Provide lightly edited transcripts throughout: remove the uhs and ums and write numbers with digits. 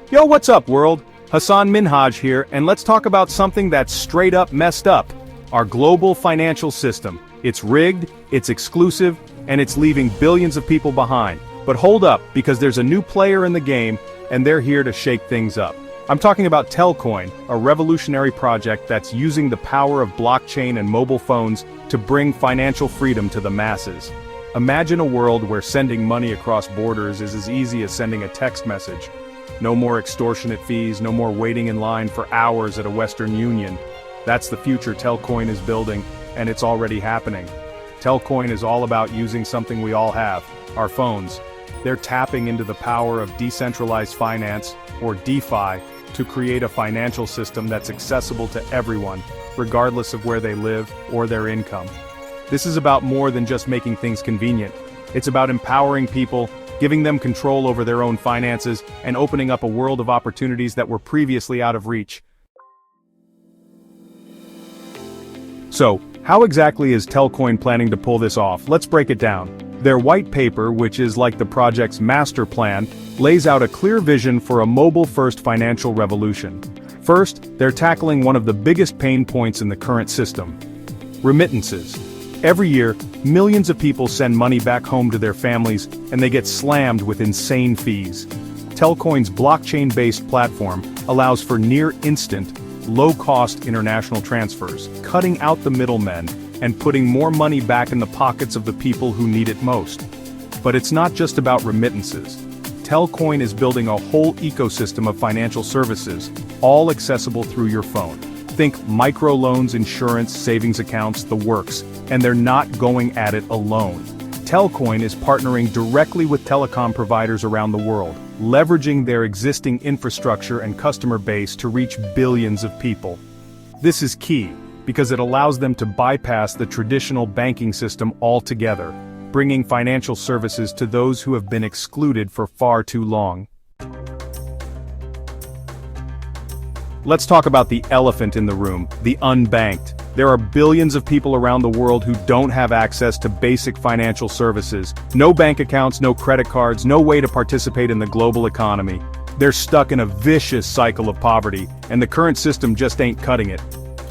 Yo, what's up, world? Hassan Minhaj here, and let's talk about something that's straight up messed up. Our global financial system. It's rigged, it's exclusive, and it's leaving billions of people behind. But hold up, because there's a new player in the game, and they're here to shake things up. I'm talking about Telcoin, a revolutionary project that's using the power of blockchain and mobile phones to bring financial freedom to the masses. Imagine a world where sending money across borders is as easy as sending a text message. No more extortionate fees, no more waiting in line for hours at a Western Union. That's the future Telcoin is building, and it's already happening. Telcoin is all about using something we all have, our phones. They're tapping into the power of decentralized finance, or DeFi, to create a financial system that's accessible to everyone, regardless of where they live or their income. This is about more than just making things convenient. It's about empowering people, giving them control over their own finances, and opening up a world of opportunities that were previously out of reach. So, how exactly is Telcoin planning to pull this off? Let's break it down. Their white paper, which is like the project's master plan, lays out a clear vision for a mobile-first financial revolution. First, they're tackling one of the biggest pain points in the current system: remittances. Every year, millions of people send money back home to their families, and they get slammed with insane fees. Telcoin's blockchain-based platform allows for near-instant, low-cost international transfers, cutting out the middlemen and putting more money back in the pockets of the people who need it most. But it's not just about remittances. Telcoin is building a whole ecosystem of financial services, all accessible through your phone. Think microloans, insurance, savings accounts, the works, and they're not going at it alone. Telcoin is partnering directly with telecom providers around the world, leveraging their existing infrastructure and customer base to reach billions of people. This is key, because it allows them to bypass the traditional banking system altogether, bringing financial services to those who have been excluded for far too long. Let's talk about the elephant in the room, the unbanked. There are billions of people around the world who don't have access to basic financial services. No bank accounts, no credit cards, no way to participate in the global economy. They're stuck in a vicious cycle of poverty, and the current system just ain't cutting it.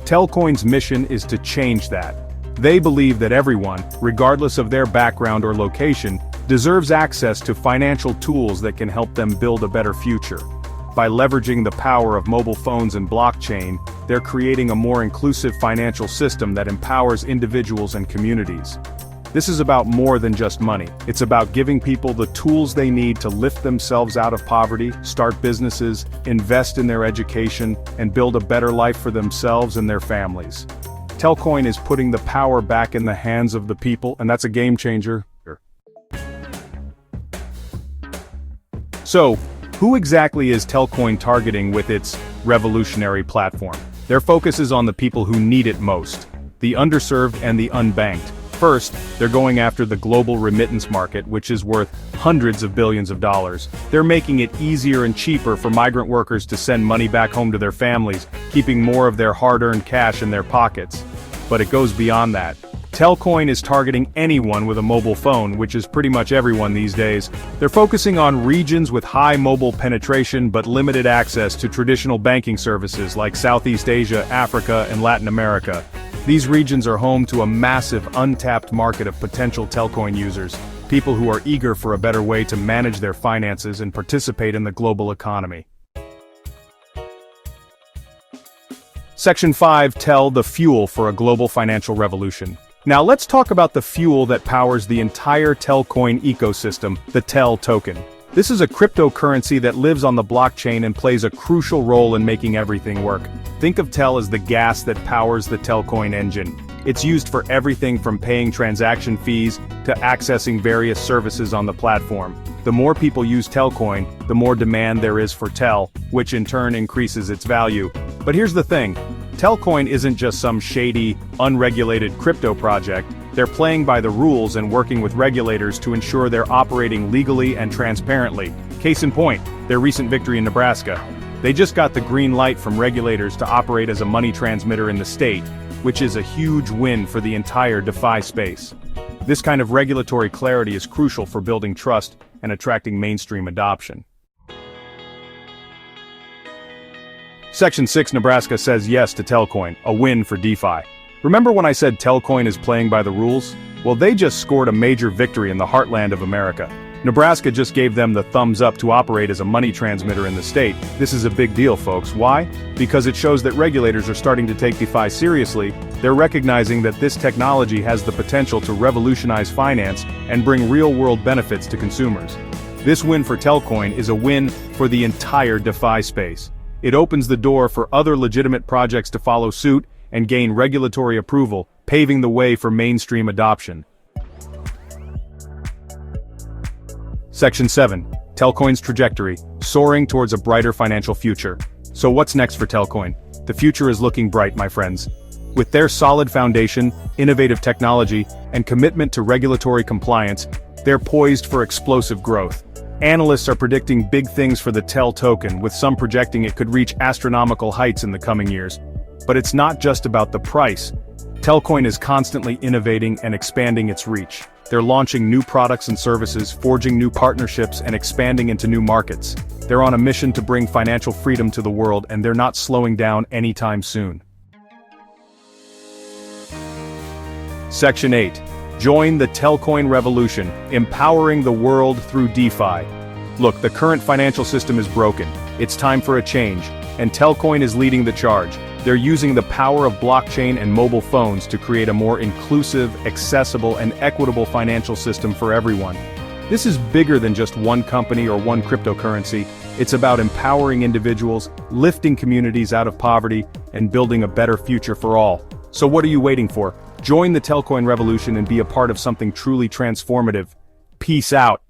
Telcoin's mission is to change that. They believe that everyone, regardless of their background or location, deserves access to financial tools that can help them build a better future. By leveraging the power of mobile phones and blockchain, they're creating a more inclusive financial system that empowers individuals and communities. This is about more than just money. It's about giving people the tools they need to lift themselves out of poverty, start businesses, invest in their education, and build a better life for themselves and their families. Telcoin is putting the power back in the hands of the people, and that's a game changer. So, who exactly is Telcoin targeting with its revolutionary platform? Their focus is on the people who need it most, the underserved and the unbanked. First, they're going after the global remittance market, which is worth hundreds of billions of dollars. They're making it easier and cheaper for migrant workers to send money back home to their families, keeping more of their hard-earned cash in their pockets. But it goes beyond that. Telcoin is targeting anyone with a mobile phone, which is pretty much everyone these days. They're focusing on regions with high mobile penetration but limited access to traditional banking services like Southeast Asia, Africa, and Latin America. These regions are home to a massive untapped market of potential Telcoin users, people who are eager for a better way to manage their finances and participate in the global economy. Section 5, Tel, the fuel for a global financial revolution. Now let's talk about the fuel that powers the entire Telcoin ecosystem, the Tel token. This is a cryptocurrency that lives on the blockchain and plays a crucial role in making everything work. Think of Tel as the gas that powers the Telcoin engine. It's used for everything from paying transaction fees to accessing various services on the platform. The more people use Telcoin, the more demand there is for Tel, which in turn increases its value. But here's the thing. Telcoin isn't just some shady, unregulated crypto project. They're playing by the rules and working with regulators to ensure they're operating legally and transparently. Case in point, their recent victory in Nebraska. They just got the green light from regulators to operate as a money transmitter in the state, which is a huge win for the entire DeFi space. This kind of regulatory clarity is crucial for building trust and attracting mainstream adoption. Section 6 Nebraska says yes to Telcoin, a win for DeFi. Remember when I said Telcoin is playing by the rules? Well, they just scored a major victory in the heartland of America. Nebraska just gave them the thumbs up to operate as a money transmitter in the state. This is a big deal, folks. Why? Because it shows that regulators are starting to take DeFi seriously. They're recognizing that this technology has the potential to revolutionize finance and bring real-world benefits to consumers. This win for Telcoin is a win for the entire DeFi space. It opens the door for other legitimate projects to follow suit and gain regulatory approval, paving the way for mainstream adoption. Section 7. Telcoin's trajectory, soaring towards a brighter financial future. So what's next for Telcoin? The future is looking bright, my friends. With their solid foundation, innovative technology, and commitment to regulatory compliance, they're poised for explosive growth. Analysts are predicting big things for the TEL token, with some projecting it could reach astronomical heights in the coming years. But it's not just about the price. Telcoin is constantly innovating and expanding its reach. They're launching new products and services, forging new partnerships, and expanding into new markets. They're on a mission to bring financial freedom to the world, and they're not slowing down anytime soon. Section 8. Join the Telcoin revolution, empowering the world through DeFi. Look, the current financial system is broken. It's time for a change, and Telcoin is leading the charge. They're using the power of blockchain and mobile phones to create a more inclusive, accessible, and equitable financial system for everyone. This is bigger than just one company or one cryptocurrency. It's about empowering individuals, lifting communities out of poverty, and building a better future for all. So what are you waiting for? Join the Telcoin revolution and be a part of something truly transformative. Peace out.